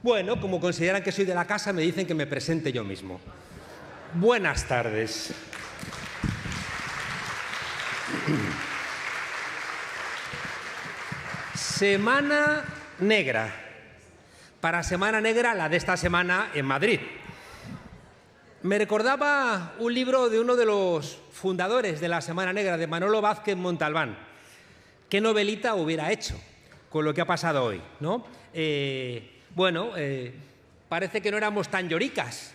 Bueno, como consideran que soy de la casa, me dicen que me presente yo mismo. Buenas tardes. Semana negra. Para Semana Negra, la de esta semana en Madrid. Me recordaba un libro de uno de los fundadores de la Semana Negra, de Manolo Vázquez Montalbán. ¿Qué novelita hubiera hecho con lo que ha pasado hoy, ¿no? Parece que no éramos tan lloricas.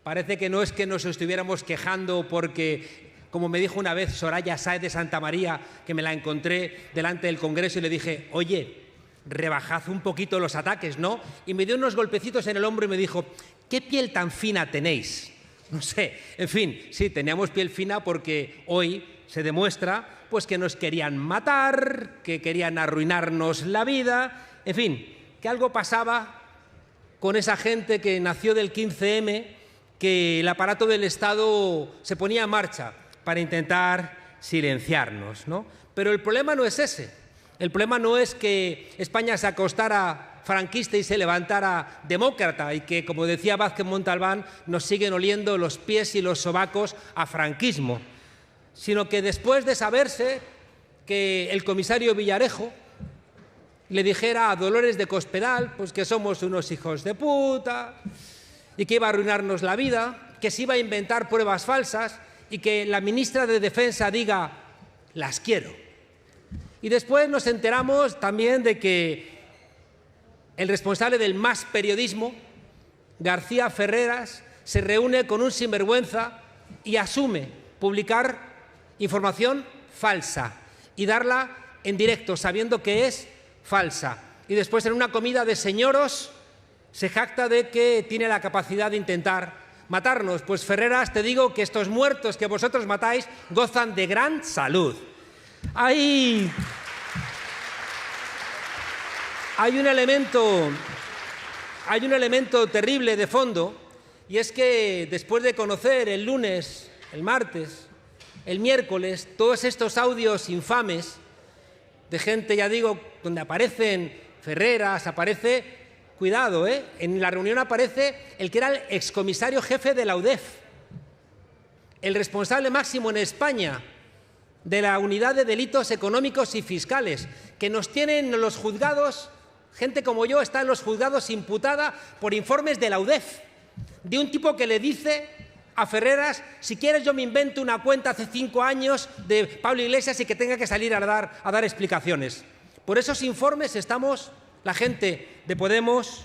Parece que no es que nos estuviéramos quejando porque, como me dijo una vez Soraya Sáez de Santamaría, que me la encontré delante del Congreso y le dije, oye, rebajad un poquito los ataques, ¿no? Y me dio unos golpecitos en el hombro y me dijo, ¿qué piel tan fina tenéis? No sé, en fin, sí, teníamos piel fina porque hoy se demuestra pues que nos querían matar, que querían arruinarnos la vida, en fin, que algo pasaba con esa gente que nació del 15M, que el aparato del Estado se ponía en marcha para intentar silenciarnos, ¿no? Pero el problema no es ese. El problema no es que España se acostara franquista y se levantara demócrata y que, como decía Vázquez Montalbán, nos siguen oliendo los pies y los sobacos a franquismo, sino que después de saberse que el comisario Villarejo le dijera a Dolores de Cospedal pues que somos unos hijos de puta y que iba a arruinarnos la vida, que se iba a inventar pruebas falsas y que la ministra de Defensa diga «las quiero». Y después nos enteramos también de que el responsable del más periodismo, García Ferreras, se reúne con un sinvergüenza y asume publicar información falsa y darla en directo, sabiendo que es falsa. Y después, en una comida de señoros, se jacta de que tiene la capacidad de intentar matarnos. Pues Ferreras, te digo que estos muertos que vosotros matáis gozan de gran salud. Hay un elemento terrible de fondo, y es que después de conocer el lunes, el martes, el miércoles, todos estos audios infames de gente, ya digo, donde aparecen Ferreras, aparece, cuidado, en la reunión aparece el que era el excomisario jefe de la UDEF, el responsable máximo en España de la Unidad de Delitos Económicos y Fiscales, que nos tienen en los juzgados, gente como yo está en los juzgados imputada por informes de la UDEF, de un tipo que le dice a Ferreras, si quieres yo me invento una cuenta hace 5 años de Pablo Iglesias y que tenga que salir a dar explicaciones. Por esos informes estamos la gente de Podemos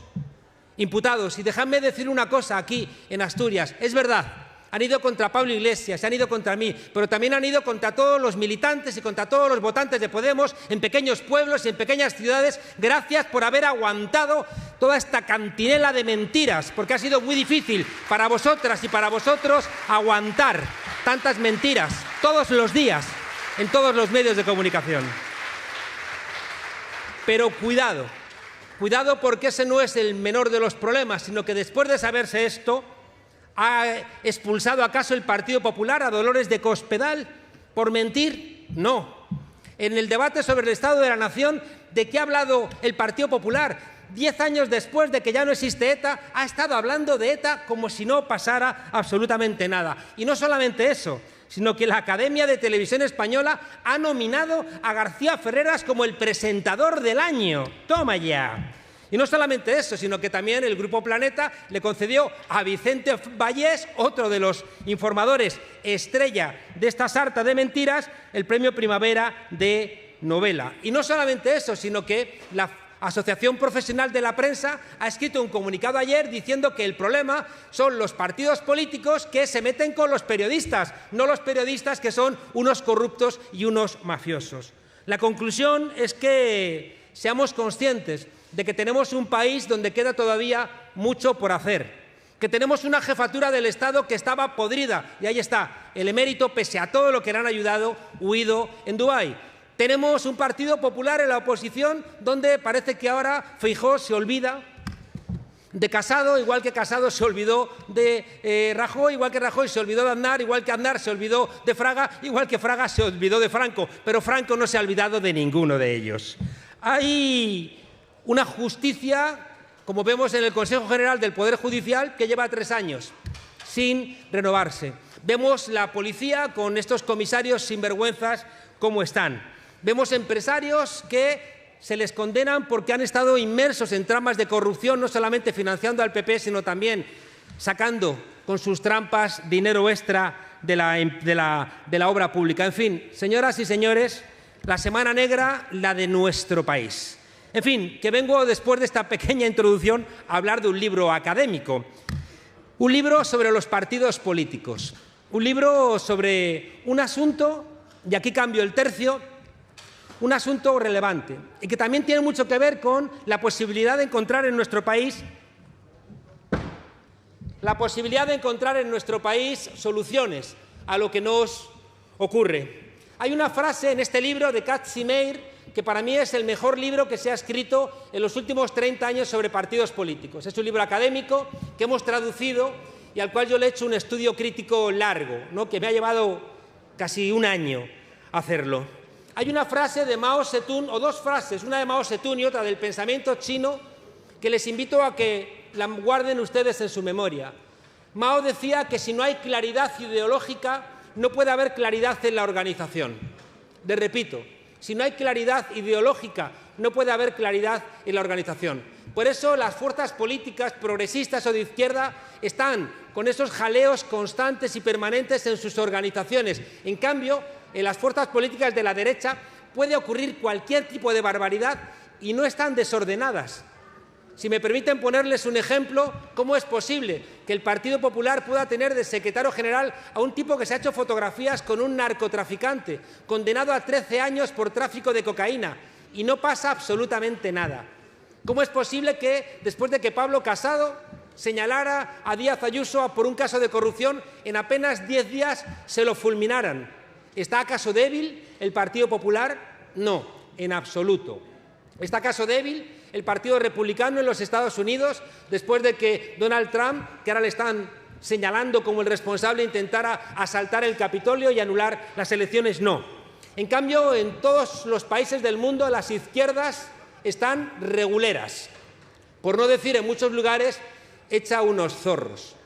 imputados. Y dejadme decir una cosa aquí en Asturias, es verdad, han ido contra Pablo Iglesias, han ido contra mí, pero también han ido contra todos los militantes y contra todos los votantes de Podemos en pequeños pueblos y en pequeñas ciudades. Gracias por haber aguantado toda esta cantinela de mentiras, porque ha sido muy difícil para vosotras y para vosotros aguantar tantas mentiras todos los días en todos los medios de comunicación. Pero cuidado, cuidado, porque ese no es el menor de los problemas, sino que después de saberse esto, ¿ha expulsado acaso el Partido Popular a Dolores de Cospedal por mentir? No. En el debate sobre el Estado de la Nación, ¿de qué ha hablado el Partido Popular? 10 años después de que ya no existe ETA, ha estado hablando de ETA como si no pasara absolutamente nada. Y no solamente eso, sino que la Academia de Televisión Española ha nominado a García Ferreras como el presentador del año. ¡Toma ya! Y no solamente eso, sino que también el Grupo Planeta le concedió a Vicente Vallés, otro de los informadores estrella de esta sarta de mentiras, el Premio Primavera de Novela. Y no solamente eso, sino que la Asociación Profesional de la Prensa ha escrito un comunicado ayer diciendo que el problema son los partidos políticos que se meten con los periodistas, no los periodistas que son unos corruptos y unos mafiosos. La conclusión es que seamos conscientes de que tenemos un país donde queda todavía mucho por hacer, que tenemos una jefatura del Estado que estaba podrida, y ahí está, el emérito, pese a todo lo que le han ayudado, huido en Dubái. Tenemos un Partido Popular en la oposición donde parece que ahora Feijóo se olvida de Casado, igual que Casado se olvidó de Rajoy, igual que Rajoy se olvidó de Aznar, igual que Aznar se olvidó de Fraga, igual que Fraga se olvidó de Franco, pero Franco no se ha olvidado de ninguno de ellos. Hay una justicia como vemos en el Consejo General del Poder Judicial, que lleva 3 años sin renovarse. Vemos la policía con estos comisarios sinvergüenzas como están. Vemos empresarios que se les condenan porque han estado inmersos en tramas de corrupción, no solamente financiando al PP, sino también sacando con sus trampas dinero extra de la obra pública. En fin, señoras y señores, la semana negra, la de nuestro país. En fin, que vengo después de esta pequeña introducción a hablar de un libro académico. Un libro sobre los partidos políticos. Un libro sobre un asunto, y aquí cambio el tercio, un asunto relevante y que también tiene mucho que ver con la posibilidad de encontrar en nuestro país soluciones a lo que nos ocurre. Hay una frase en este libro de Katzimeir que para mí es el mejor libro que se ha escrito en los últimos 30 años sobre partidos políticos. Es un libro académico que hemos traducido y al cual yo le he hecho un estudio crítico largo, ¿no?, que me ha llevado casi un año hacerlo. Hay una frase de Mao Zedong, o dos frases, una de Mao Zedong y otra del pensamiento chino, que les invito a que la guarden ustedes en su memoria. Mao decía que si no hay claridad ideológica, no puede haber claridad en la organización. Les repito, si no hay claridad ideológica, no puede haber claridad en la organización. Por eso las fuerzas políticas progresistas o de izquierda están con esos jaleos constantes y permanentes en sus organizaciones. En cambio, en las fuerzas políticas de la derecha puede ocurrir cualquier tipo de barbaridad y no están desordenadas. Si me permiten ponerles un ejemplo, ¿cómo es posible que el Partido Popular pueda tener de secretario general a un tipo que se ha hecho fotografías con un narcotraficante, condenado a 13 años por tráfico de cocaína, y no pasa absolutamente nada? ¿Cómo es posible que, después de que Pablo Casado señalara a Díaz Ayuso por un caso de corrupción, en apenas 10 días se lo fulminaran? ¿Está acaso débil el Partido Popular? No, en absoluto. ¿Está acaso débil el Partido Republicano en los Estados Unidos después de que Donald Trump, que ahora le están señalando como el responsable, intentara asaltar el Capitolio y anular las elecciones? No. En cambio, en todos los países del mundo las izquierdas están reguleras, por no decir en muchos lugares hecha unos zorros.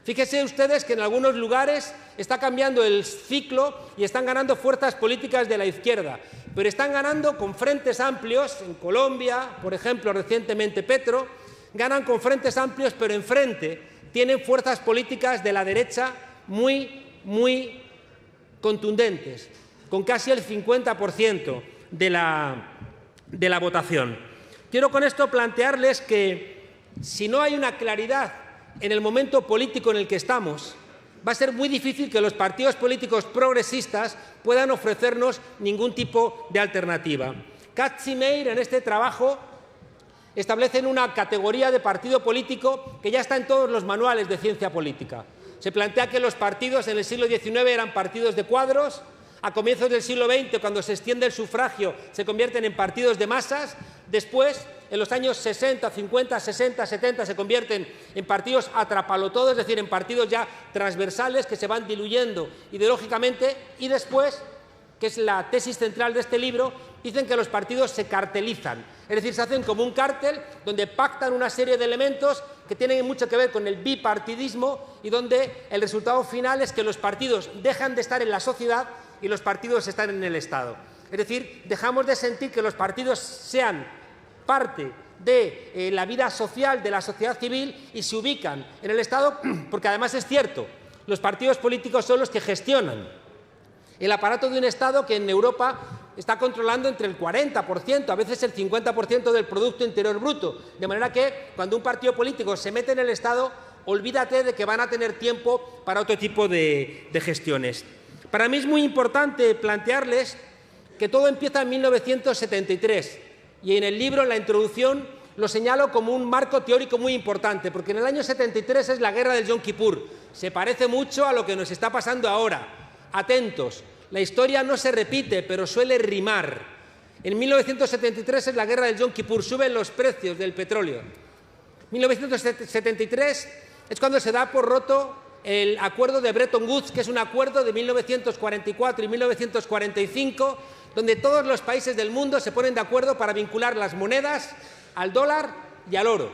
Fíjense ustedes que en algunos lugares está cambiando el ciclo y están ganando fuerzas políticas de la izquierda, pero están ganando con frentes amplios. En Colombia, por ejemplo, recientemente Petro, ganan con frentes amplios, pero enfrente tienen fuerzas políticas de la derecha muy contundentes, con casi el 50% de la votación. Quiero con esto plantearles que si no hay una claridad en el momento político en el que estamos, va a ser muy difícil que los partidos políticos progresistas puedan ofrecernos ningún tipo de alternativa. Katzimeir, en este trabajo, establecen una categoría de partido político que ya está en todos los manuales de ciencia política. Se plantea que los partidos en el siglo XIX eran partidos de cuadros. A comienzos del siglo XX, cuando se extiende el sufragio, se convierten en partidos de masas. Después, en los años 60, 50, 60, 70, se convierten en partidos atrapalotodo, es decir, en partidos ya transversales que se van diluyendo ideológicamente. Y después, que es la tesis central de este libro, dicen que los partidos se cartelizan. Es decir, se hacen como un cártel donde pactan una serie de elementos que tienen mucho que ver con el bipartidismo y donde el resultado final es que los partidos dejan de estar en la sociedad y los partidos están en el Estado. Es decir, dejamos de sentir que los partidos sean parte de la vida social, de la sociedad civil, y se ubican en el Estado, porque además es cierto, los partidos políticos son los que gestionan el aparato de un Estado que en Europa está controlando entre el 40%, a veces el 50% del Producto Interior Bruto. De manera que cuando un partido político se mete en el Estado, olvídate de que van a tener tiempo para otro tipo de gestiones. Para mí es muy importante plantearles que todo empieza en 1973 y en el libro, en la introducción, lo señalo como un marco teórico muy importante, porque en el año 73 es la guerra del Yom Kippur. Se parece mucho a lo que nos está pasando ahora. Atentos, la historia no se repite, pero suele rimar. En 1973 es la guerra del Yom Kippur, suben los precios del petróleo. 1973 es cuando se da por roto el acuerdo de Bretton Woods, que es un acuerdo de 1944 y 1945, donde todos los países del mundo se ponen de acuerdo para vincular las monedas al dólar y al oro.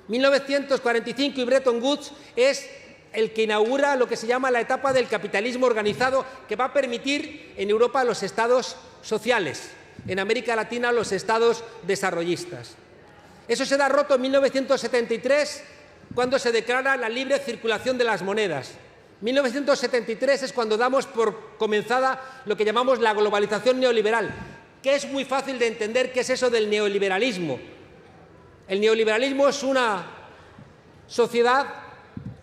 1945 y Bretton Woods es el que inaugura lo que se llama la etapa del capitalismo organizado, que va a permitir en Europa los estados sociales, en América Latina los estados desarrollistas. Eso se da roto en 1973, cuando se declara la libre circulación de las monedas. 1973 es cuando damos por comenzada lo que llamamos la globalización neoliberal, que es muy fácil de entender qué es eso del neoliberalismo. El neoliberalismo es una sociedad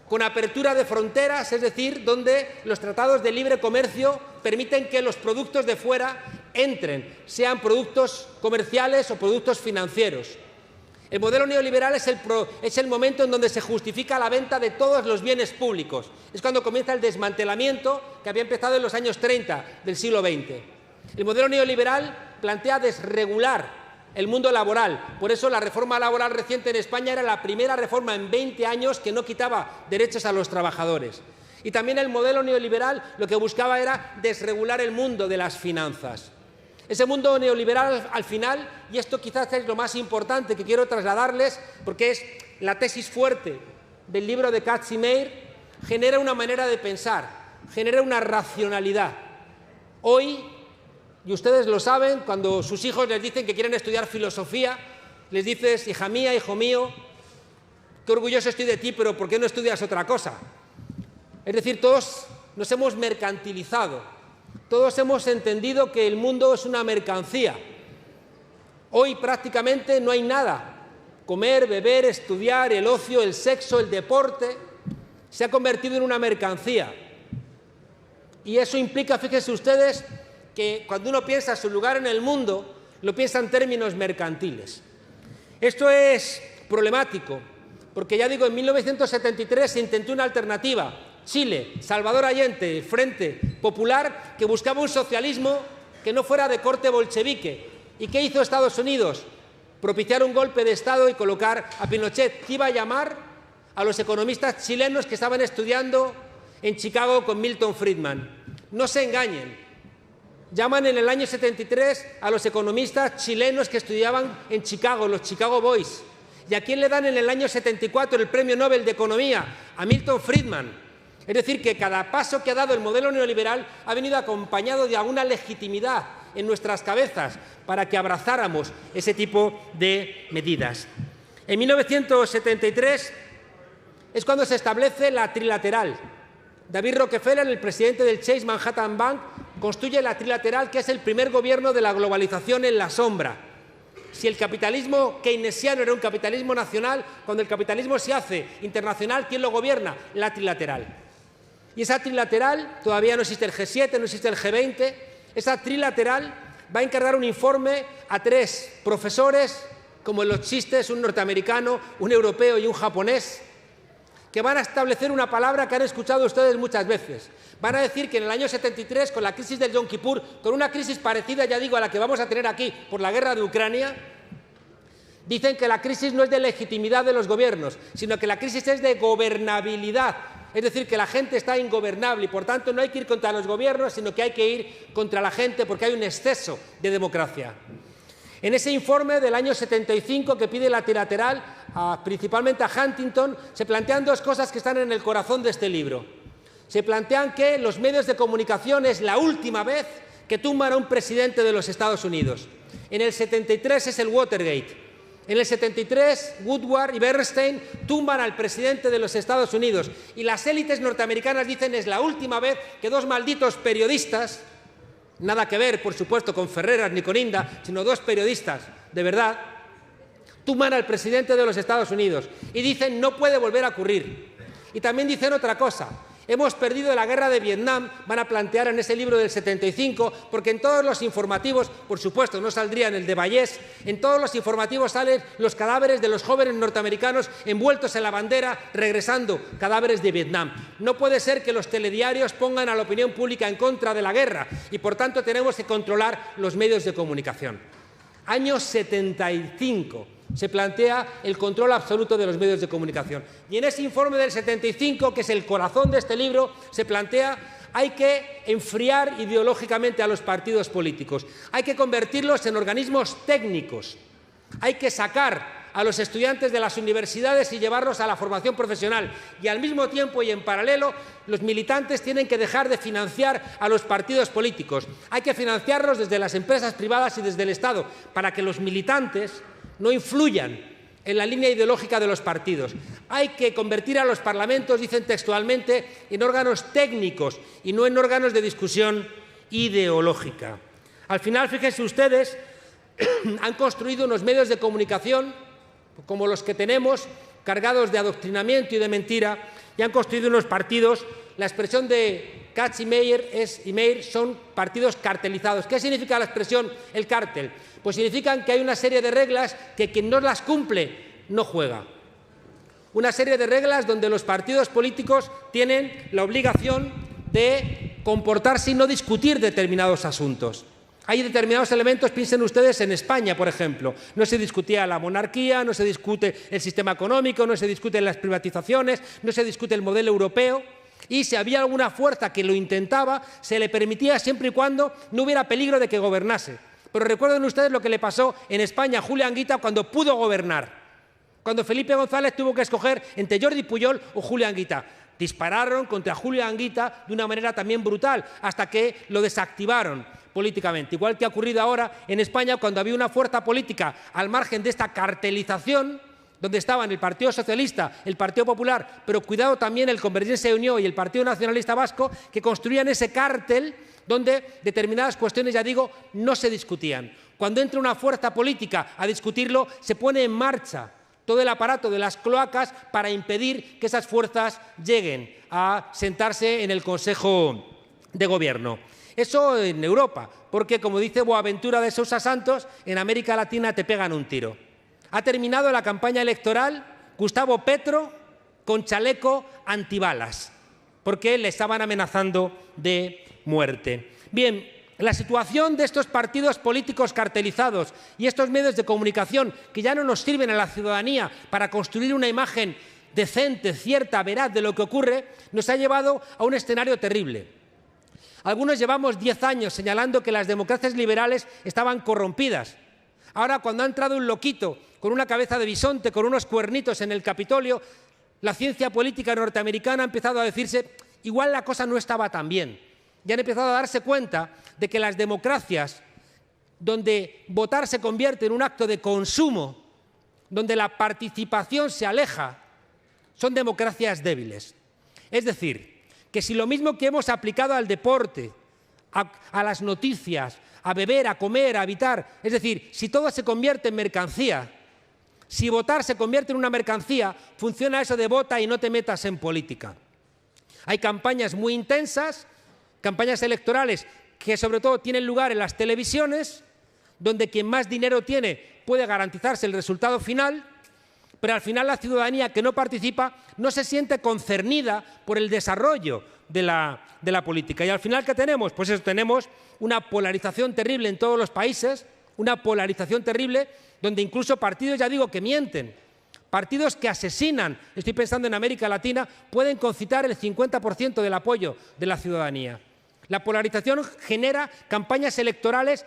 con apertura de fronteras, es decir, donde los tratados de libre comercio permiten que los productos de fuera entren, sean productos comerciales o productos financieros. El modelo neoliberal es el momento en donde se justifica la venta de todos los bienes públicos. Es cuando comienza el desmantelamiento que había empezado en los años 30 del siglo XX. El modelo neoliberal plantea desregular el mundo laboral. Por eso la reforma laboral reciente en España era la primera reforma en 20 años que no quitaba derechos a los trabajadores. Y también el modelo neoliberal lo que buscaba era desregular el mundo de las finanzas. Ese mundo neoliberal al final, y esto quizás es lo más importante que quiero trasladarles, porque es la tesis fuerte del libro de Katz y Meir, genera una manera de pensar, genera una racionalidad. Hoy, y ustedes lo saben, cuando sus hijos les dicen que quieren estudiar filosofía, les dices, hija mía, hijo mío, qué orgulloso estoy de ti, pero ¿por qué no estudias otra cosa? Es decir, todos nos hemos mercantilizado, todos hemos entendido que el mundo es una mercancía. Hoy prácticamente no hay nada. Comer, beber, estudiar, el ocio, el sexo, el deporte, se ha convertido en una mercancía. Y eso implica, fíjense ustedes, que cuando uno piensa su lugar en el mundo, lo piensa en términos mercantiles. Esto es problemático, porque ya digo, en 1973 se intentó una alternativa. Chile, Salvador Allende, el Frente Popular, que buscaba un socialismo que no fuera de corte bolchevique. ¿Y qué hizo Estados Unidos? Propiciar un golpe de Estado y colocar a Pinochet, que iba a llamar a los economistas chilenos que estaban estudiando en Chicago con Milton Friedman. No se engañen. Llaman en el año 73 a los economistas chilenos que estudiaban en Chicago, los Chicago Boys. ¿Y a quién le dan en el año 74 el Premio Nobel de Economía? A Milton Friedman. Es decir, que cada paso que ha dado el modelo neoliberal ha venido acompañado de alguna legitimidad en nuestras cabezas para que abrazáramos ese tipo de medidas. En 1973 es cuando se establece la trilateral. David Rockefeller, el presidente del Chase Manhattan Bank, construye la trilateral, que es el primer gobierno de la globalización en la sombra. Si el capitalismo keynesiano era un capitalismo nacional, cuando el capitalismo se hace internacional, ¿quién lo gobierna? La trilateral. Y esa trilateral, todavía no existe el G7, no existe el G20, esa trilateral va a encargar un informe a 3 profesores, como en los chistes, un norteamericano, un europeo y un japonés, que van a establecer una palabra que han escuchado ustedes muchas veces. Van a decir que en el año 73, con la crisis del Yom Kippur, con una crisis parecida, ya digo, a la que vamos a tener aquí por la guerra de Ucrania, dicen que la crisis no es de legitimidad de los gobiernos, sino que la crisis es de gobernabilidad. Es decir, que la gente está ingobernable y, por tanto, no hay que ir contra los gobiernos, sino que hay que ir contra la gente porque hay un exceso de democracia. En ese informe del año 75 que pide la trilateral, principalmente a Huntington, se plantean 2 cosas que están en el corazón de este libro. Se plantean que los medios de comunicación es la última vez que tumban a un presidente de los Estados Unidos. En el 73 es el Watergate. En el 73, Woodward y Bernstein tumban al presidente de los Estados Unidos. Y las élites norteamericanas dicen es la última vez que 2 malditos periodistas, nada que ver, por supuesto, con Ferreras ni con Inda, sino 2 periodistas de verdad, tumban al presidente de los Estados Unidos. Y dicen no puede volver a ocurrir. Y también dicen otra cosa. Hemos perdido la guerra de Vietnam, van a plantear en ese libro del 75, porque en todos los informativos, por supuesto, no saldría en el de Vallés, en todos los informativos salen los cadáveres de los jóvenes norteamericanos envueltos en la bandera, regresando cadáveres de Vietnam. No puede ser que los telediarios pongan a la opinión pública en contra de la guerra y, por tanto, tenemos que controlar los medios de comunicación. Año 75. Se plantea el control absoluto de los medios de comunicación. Y en ese informe del 75, que es el corazón de este libro, se plantea hay que enfriar ideológicamente a los partidos políticos, hay que convertirlos en organismos técnicos, hay que sacar a los estudiantes de las universidades y llevarlos a la formación profesional. Y al mismo tiempo y en paralelo, los militantes tienen que dejar de financiar a los partidos políticos. Hay que financiarlos desde las empresas privadas y desde el Estado, para que los militantes no influyan en la línea ideológica de los partidos. Hay que convertir a los parlamentos, dicen textualmente, en órganos técnicos y no en órganos de discusión ideológica. Al final, fíjense ustedes, han construido unos medios de comunicación como los que tenemos, cargados de adoctrinamiento y de mentira, y han construido unos partidos. La expresión de Katz y Meir son partidos cartelizados. ¿Qué significa la expresión el cártel? Pues significan que hay una serie de reglas que quien no las cumple no juega. Una serie de reglas donde los partidos políticos tienen la obligación de comportarse y no discutir determinados asuntos. Hay determinados elementos, piensen ustedes en España, por ejemplo. No se discutía la monarquía, no se discute el sistema económico, no se discuten las privatizaciones, no se discute el modelo europeo. Y si había alguna fuerza que lo intentaba, se le permitía siempre y cuando no hubiera peligro de que gobernase. Pero recuerden ustedes lo que le pasó en España a Julio Anguita cuando pudo gobernar. Cuando Felipe González tuvo que escoger entre Jordi Pujol o Julio Anguita. Dispararon contra Julio Anguita de una manera también brutal, hasta que lo desactivaron políticamente. Igual que ha ocurrido ahora en España, cuando había una fuerza política al margen de esta cartelización, donde estaban el Partido Socialista, el Partido Popular, pero cuidado también el Convergencia y Unió y el Partido Nacionalista Vasco, que construían ese cártel donde determinadas cuestiones, ya digo, no se discutían. Cuando entra una fuerza política a discutirlo, se pone en marcha todo el aparato de las cloacas para impedir que esas fuerzas lleguen a sentarse en el Consejo de Gobierno. Eso en Europa, porque, como dice Boaventura de Sousa Santos, en América Latina te pegan un tiro. Ha terminado la campaña electoral Gustavo Petro con chaleco antibalas, porque le estaban amenazando de muerte. Bien, la situación de estos partidos políticos cartelizados y estos medios de comunicación que ya no nos sirven a la ciudadanía para construir una imagen decente, cierta, veraz de lo que ocurre, nos ha llevado a un escenario terrible. Algunos llevamos 10 años señalando que las democracias liberales estaban corrompidas. Ahora, cuando ha entrado un loquito con una cabeza de bisonte, con unos cuernitos en el Capitolio, la ciencia política norteamericana ha empezado a decirse, igual la cosa no estaba tan bien. Ya han empezado a darse cuenta de que las democracias, donde votar se convierte en un acto de consumo, donde la participación se aleja, son democracias débiles. Es decir, que si lo mismo que hemos aplicado al deporte, a las noticias, a beber, a comer, a habitar, es decir, si todo se convierte en mercancía, si votar se convierte en una mercancía, funciona eso de vota y no te metas en política. Hay campañas muy intensas, campañas electorales que sobre todo tienen lugar en las televisiones, donde quien más dinero tiene puede garantizarse el resultado final, pero al final la ciudadanía que no participa no se siente concernida por el desarrollo de la política. Y al final, ¿qué tenemos? Pues eso, tenemos una polarización terrible en todos los países, una polarización terrible donde incluso partidos, ya digo, que mienten, partidos que asesinan, estoy pensando en América Latina, pueden concitar el 50% del apoyo de la ciudadanía. La polarización genera campañas electorales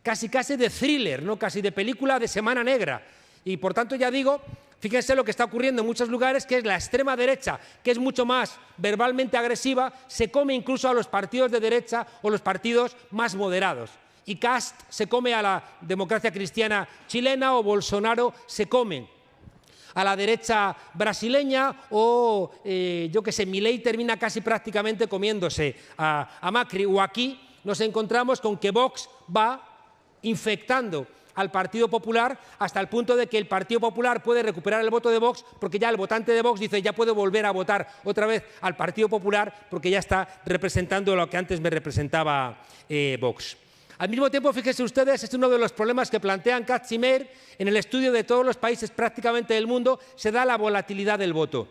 casi de thriller, ¿no? Casi de película de semana negra. Y por tanto, ya digo, fíjense lo que está ocurriendo en muchos lugares, que es la extrema derecha, que es mucho más verbalmente agresiva, se come incluso a los partidos de derecha o los partidos más moderados. Y Kast se come a la democracia cristiana chilena o Bolsonaro se come a la derecha brasileña o, yo qué sé, Milei termina casi prácticamente comiéndose a Macri. O aquí nos encontramos con que Vox va infectando al Partido Popular hasta el punto de que el Partido Popular puede recuperar el voto de Vox porque ya el votante de Vox dice ya puedo volver a votar otra vez al Partido Popular porque ya está representando lo que antes me representaba Vox. Al mismo tiempo, fíjense ustedes, es uno de los problemas que plantean Katz y Meir. En el estudio de todos los países prácticamente del mundo se da la volatilidad del voto.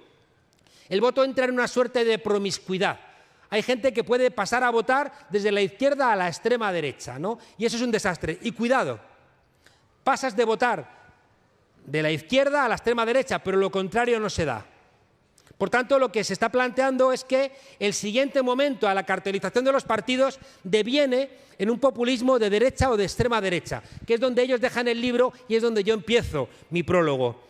El voto entra en una suerte de promiscuidad. Hay gente que puede pasar a votar desde la izquierda a la extrema derecha, ¿no? Y eso es un desastre. Y cuidado, pasas de votar de la izquierda a la extrema derecha, pero lo contrario no se da. Por tanto, lo que se está planteando es que el siguiente momento a la cartelización de los partidos deviene en un populismo de derecha o de extrema derecha, que es donde ellos dejan el libro y es donde yo empiezo mi prólogo.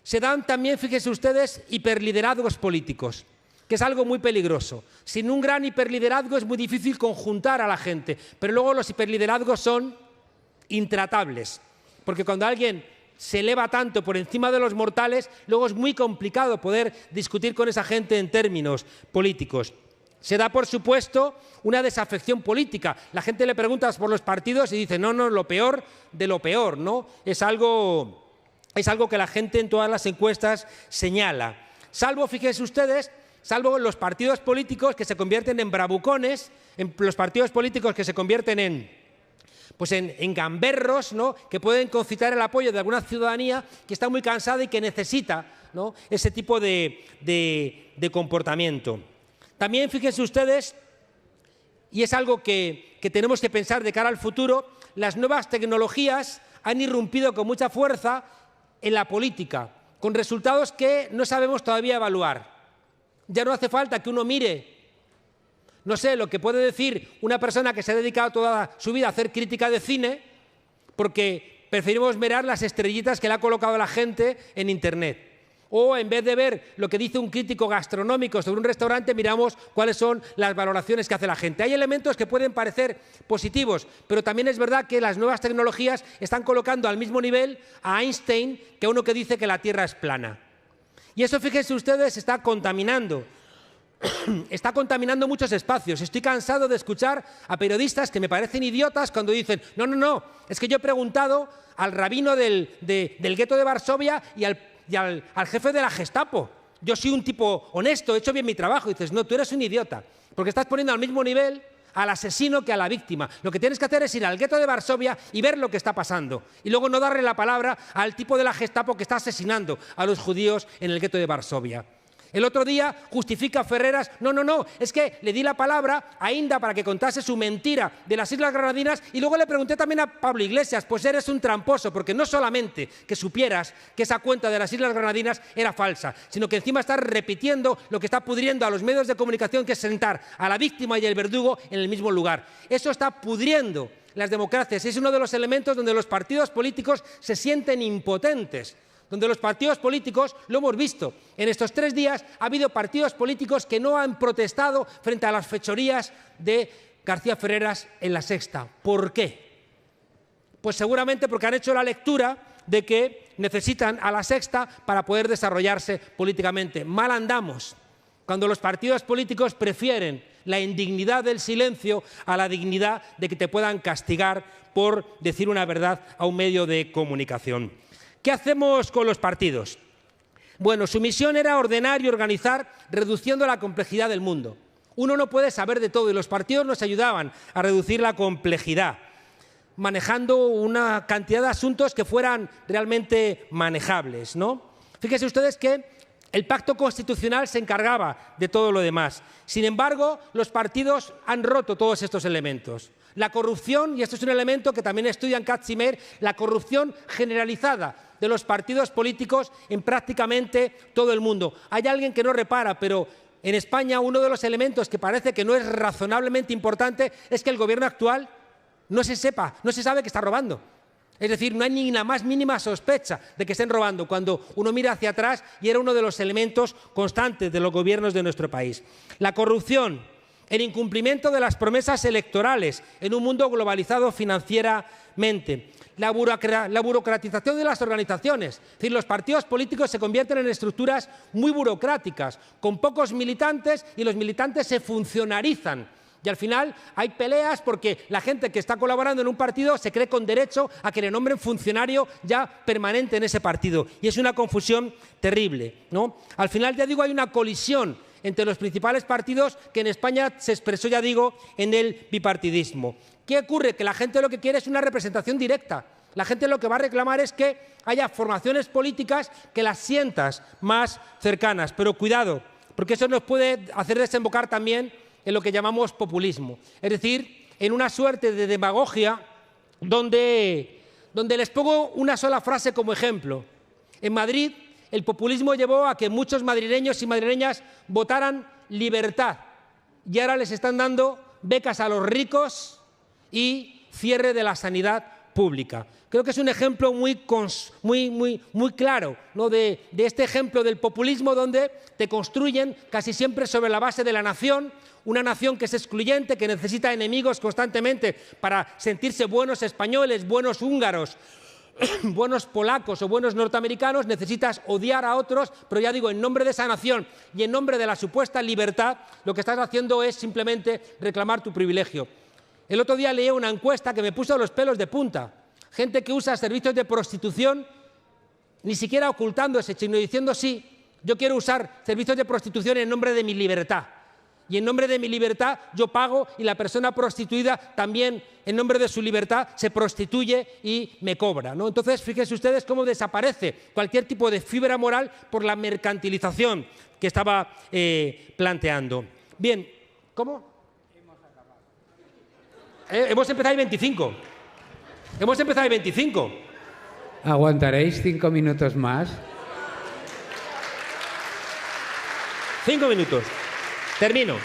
Se dan también, fíjense ustedes, hiperliderazgos políticos, que es algo muy peligroso. Sin un gran hiperliderazgo es muy difícil conjuntar a la gente, pero luego los hiperliderazgos son intratables, porque cuando alguien se eleva tanto por encima de los mortales, luego es muy complicado poder discutir con esa gente en términos políticos. Se da, por supuesto, una desafección política. La gente le pregunta por los partidos y dice, no, lo peor de lo peor, ¿no? Es algo que la gente en todas las encuestas señala. Salvo, fíjense ustedes, salvo los partidos políticos que se convierten en bravucones, en los partidos políticos que se convierten en gamberros, ¿no?, que pueden concitar el apoyo de alguna ciudadanía que está muy cansada y que necesita, ¿no?, ese tipo de comportamiento. También fíjense ustedes, y es algo que tenemos que pensar de cara al futuro, las nuevas tecnologías han irrumpido con mucha fuerza en la política, con resultados que no sabemos todavía evaluar. Ya no hace falta que uno mire, no sé, lo que puede decir una persona que se ha dedicado toda su vida a hacer crítica de cine, porque preferimos mirar las estrellitas que le ha colocado la gente en Internet. O en vez de ver lo que dice un crítico gastronómico sobre un restaurante, miramos cuáles son las valoraciones que hace la gente. Hay elementos que pueden parecer positivos, pero también es verdad que las nuevas tecnologías están colocando al mismo nivel a Einstein que a uno que dice que la Tierra es plana. Y eso, fíjense ustedes, está contaminando muchos espacios. Estoy cansado de escuchar a periodistas que me parecen idiotas cuando dicen no, es que yo he preguntado al rabino del gueto de Varsovia y al jefe de la Gestapo. Yo soy un tipo honesto, he hecho bien mi trabajo. Y dices, no, tú eres un idiota, porque estás poniendo al mismo nivel al asesino que a la víctima. Lo que tienes que hacer es ir al gueto de Varsovia y ver lo que está pasando. Y luego no darle la palabra al tipo de la Gestapo que está asesinando a los judíos en el gueto de Varsovia. El otro día justifica Ferreras, no, es que le di la palabra a Inda para que contase su mentira de las Islas Granadinas y luego le pregunté también a Pablo Iglesias, pues eres un tramposo, porque no solamente que supieras que esa cuenta de las Islas Granadinas era falsa, sino que encima estás repitiendo lo que está pudriendo a los medios de comunicación, que es sentar a la víctima y el verdugo en el mismo lugar. Eso está pudriendo las democracias y es uno de los elementos donde los partidos políticos se sienten impotentes. Donde los partidos políticos, lo hemos visto, en estos 3 días ha habido partidos políticos que no han protestado frente a las fechorías de García Ferreras en La Sexta. ¿Por qué? Pues seguramente porque han hecho la lectura de que necesitan a La Sexta para poder desarrollarse políticamente. Mal andamos cuando los partidos políticos prefieren la indignidad del silencio a la dignidad de que te puedan castigar por decir una verdad a un medio de comunicación. ¿Qué hacemos con los partidos? Bueno, su misión era ordenar y organizar, reduciendo la complejidad del mundo. Uno no puede saber de todo y los partidos nos ayudaban a reducir la complejidad, manejando una cantidad de asuntos que fueran realmente manejables, ¿no? Fíjense ustedes que el pacto constitucional se encargaba de todo lo demás. Sin embargo, los partidos han roto todos estos elementos. La corrupción, y esto es un elemento que también estudian Katz y Meir, la corrupción generalizada de los partidos políticos en prácticamente todo el mundo. Hay alguien que no repara, pero en España uno de los elementos que parece que no es razonablemente importante es que el gobierno actual no se sabe que está robando. Es decir, no hay ni la más mínima sospecha de que estén robando cuando uno mira hacia atrás y era uno de los elementos constantes de los gobiernos de nuestro país. La corrupción, el incumplimiento de las promesas electorales en un mundo globalizado financieramente, la burocratización de las organizaciones. Es decir, los partidos políticos se convierten en estructuras muy burocráticas, con pocos militantes y los militantes se funcionarizan. Y al final hay peleas porque la gente que está colaborando en un partido se cree con derecho a que le nombren funcionario ya permanente en ese partido. Y es una confusión terrible, ¿no? Al final, ya digo, hay una colisión entre los principales partidos que en España se expresó, ya digo, en el bipartidismo. ¿Qué ocurre? Que la gente lo que quiere es una representación directa. La gente lo que va a reclamar es que haya formaciones políticas que las sientas más cercanas. Pero cuidado, porque eso nos puede hacer desembocar también en lo que llamamos populismo. Es decir, en una suerte de demagogia donde les pongo una sola frase como ejemplo. En Madrid, el populismo llevó a que muchos madrileños y madrileñas votaran libertad y ahora les están dando becas a los ricos y cierre de la sanidad pública. Creo que es un ejemplo muy claro, ¿no?, de este ejemplo del populismo, donde te construyen casi siempre sobre la base de la nación, una nación que es excluyente, que necesita enemigos constantemente para sentirse buenos españoles, buenos húngaros, buenos polacos o buenos norteamericanos. Necesitas odiar a otros, pero ya digo, en nombre de esa nación y en nombre de la supuesta libertad, lo que estás haciendo es simplemente reclamar tu privilegio. El otro día leí una encuesta que me puso los pelos de punta. Gente que usa servicios de prostitución, ni siquiera ocultándose, sino diciendo: sí, yo quiero usar servicios de prostitución en nombre de mi libertad. Y en nombre de mi libertad yo pago, y la persona prostituida también, en nombre de su libertad, se prostituye y me cobra, ¿no? Entonces, fíjense ustedes cómo desaparece cualquier tipo de fibra moral por la mercantilización que estaba planteando. Bien, ¿cómo? Hemos empezado el 25. Hemos empezado el 25. ¿Aguantaréis 5 minutos más? 5 minutos. Termino.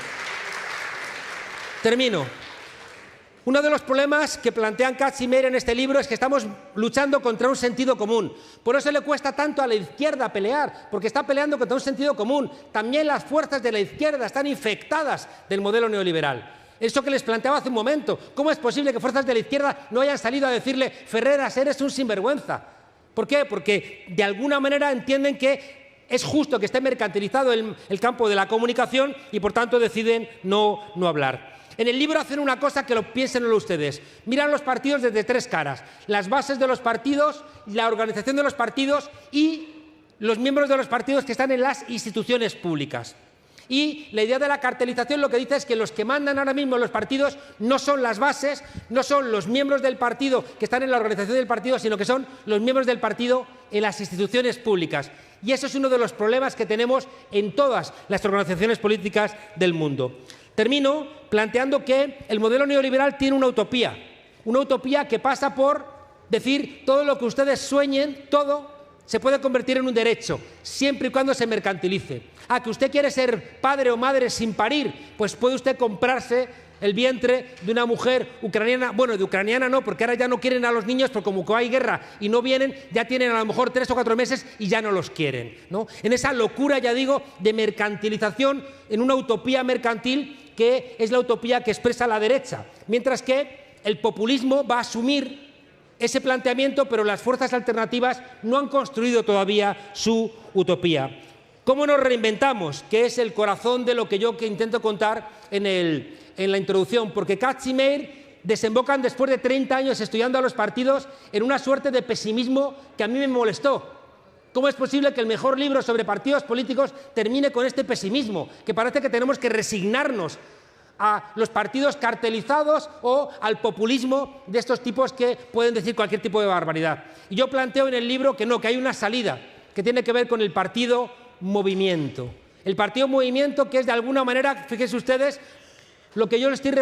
Uno de los problemas que plantean Katz y Meir en este libro es que estamos luchando contra un sentido común. Por eso le cuesta tanto a la izquierda pelear, porque está peleando contra un sentido común. También las fuerzas de la izquierda están infectadas del modelo neoliberal. Eso que les planteaba hace un momento. ¿Cómo es posible que fuerzas de la izquierda no hayan salido a decirle: Ferreras, eres un sinvergüenza? ¿Por qué? Porque de alguna manera entienden que es justo que esté mercantilizado el campo de la comunicación y por tanto deciden no hablar. En el libro hacen una cosa que lo piénsenlo ustedes. Miran los partidos desde 3 caras: las bases de los partidos, la organización de los partidos y los miembros de los partidos que están en las instituciones públicas. Y la idea de la cartelización lo que dice es que los que mandan ahora mismo en los partidos no son las bases, no son los miembros del partido que están en la organización del partido, sino que son los miembros del partido en las instituciones públicas. Y eso es uno de los problemas que tenemos en todas las organizaciones políticas del mundo. Termino planteando que el modelo neoliberal tiene una utopía que pasa por decir: todo lo que ustedes sueñen, todo se puede convertir en un derecho, siempre y cuando se mercantilice. Que usted quiere ser padre o madre sin parir, pues puede usted comprarse el vientre de una mujer ucraniana. Bueno, de ucraniana no, porque ahora ya no quieren a los niños, porque como hay guerra y no vienen, ya tienen a lo mejor 3 o 4 meses y ya no los quieren, ¿no? En esa locura, ya digo, de mercantilización, en una utopía mercantil que es la utopía que expresa la derecha. Mientras que el populismo va a asumir ese planteamiento, pero las fuerzas alternativas no han construido todavía su utopía. ¿Cómo nos reinventamos? Que es el corazón de lo que yo intento contar en la introducción, porque Katz y Meir desembocan, después de 30 años estudiando a los partidos, en una suerte de pesimismo que a mí me molestó. ¿Cómo es posible que el mejor libro sobre partidos políticos termine con este pesimismo? Que parece que tenemos que resignarnos a los partidos cartelizados o al populismo de estos tipos que pueden decir cualquier tipo de barbaridad. Y yo planteo en el libro que no, que hay una salida que tiene que ver con el partido movimiento. El partido movimiento, que es de alguna manera, fíjense ustedes, lo que yo le estoy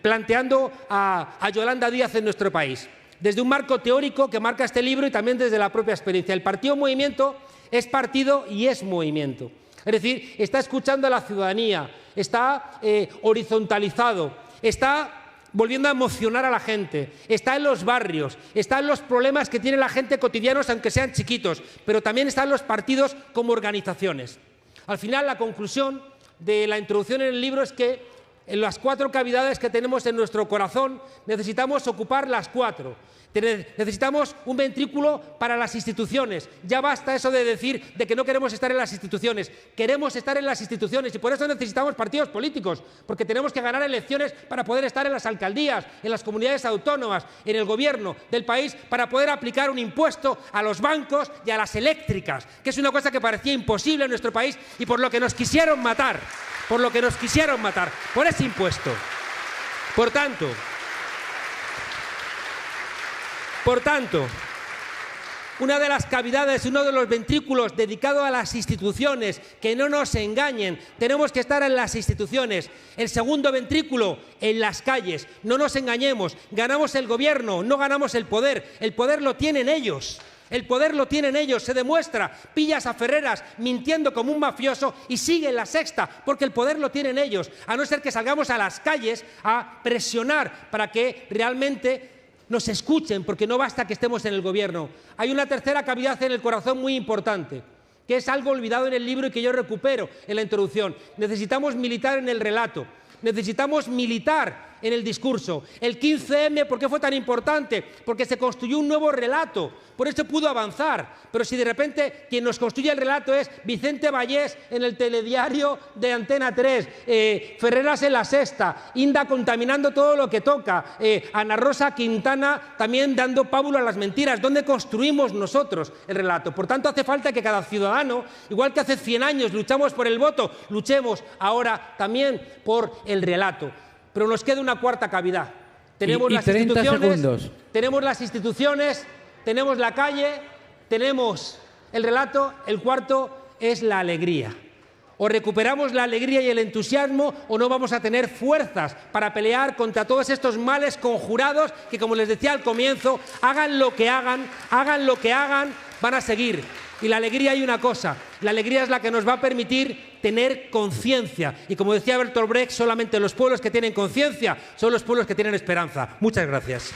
planteando a Yolanda Díaz en nuestro país, desde un marco teórico que marca este libro y también desde la propia experiencia. El partido movimiento es partido y es movimiento. Es decir, está escuchando a la ciudadanía, está horizontalizado, está volviendo a emocionar a la gente, está en los barrios, está en los problemas que tiene la gente cotidianos, aunque sean chiquitos, pero también están los partidos como organizaciones. Al final, la conclusión de la introducción en el libro es que en las 4 cavidades que tenemos en nuestro corazón necesitamos ocupar las 4. Necesitamos un ventrículo para las instituciones. Ya basta eso de decir de que no queremos estar en las instituciones. Queremos estar en las instituciones y por eso necesitamos partidos políticos, porque tenemos que ganar elecciones para poder estar en las alcaldías, en las comunidades autónomas, en el gobierno del país, para poder aplicar un impuesto a los bancos y a las eléctricas, que es una cosa que parecía imposible en nuestro país y por lo que nos quisieron matar, por ese impuesto. Por tanto, una de las cavidades, uno de los ventrículos dedicado a las instituciones, que no nos engañen, tenemos que estar en las instituciones. El segundo ventrículo, en las calles, no nos engañemos, ganamos el gobierno, no ganamos el poder lo tienen ellos. El poder lo tienen ellos, se demuestra. Pillas a Ferreras mintiendo como un mafioso y sigue en la sexta, porque el poder lo tienen ellos. A no ser que salgamos a las calles a presionar para que realmente nos escuchen, porque no basta que estemos en el gobierno. Hay una tercera cavidad en el corazón muy importante, que es algo olvidado en el libro y que yo recupero en la introducción. Necesitamos militar en el relato, necesitamos militar en el discurso. El 15M, ¿por qué fue tan importante? Porque se construyó un nuevo relato, por eso pudo avanzar. Pero si de repente quien nos construye el relato es Vicente Vallés en el telediario de Antena 3, Ferreras en la sexta, Inda contaminando todo lo que toca, Ana Rosa Quintana también dando pábulo a las mentiras, ¿dónde construimos nosotros el relato? Por tanto, hace falta que cada ciudadano, igual que hace 100 años luchamos por el voto, luchemos ahora también por el relato. Pero nos queda una cuarta cavidad. Tenemos las 30 instituciones, segundos. tenemos la calle, tenemos el relato. El cuarto es la alegría. O recuperamos la alegría y el entusiasmo o no vamos a tener fuerzas para pelear contra todos estos males conjurados que, como les decía al comienzo, hagan lo que hagan, van a seguir. Y la alegría, hay una cosa, la alegría es la que nos va a permitir tener conciencia. Y como decía Bertolt Brecht, solamente los pueblos que tienen conciencia son los pueblos que tienen esperanza. Muchas gracias.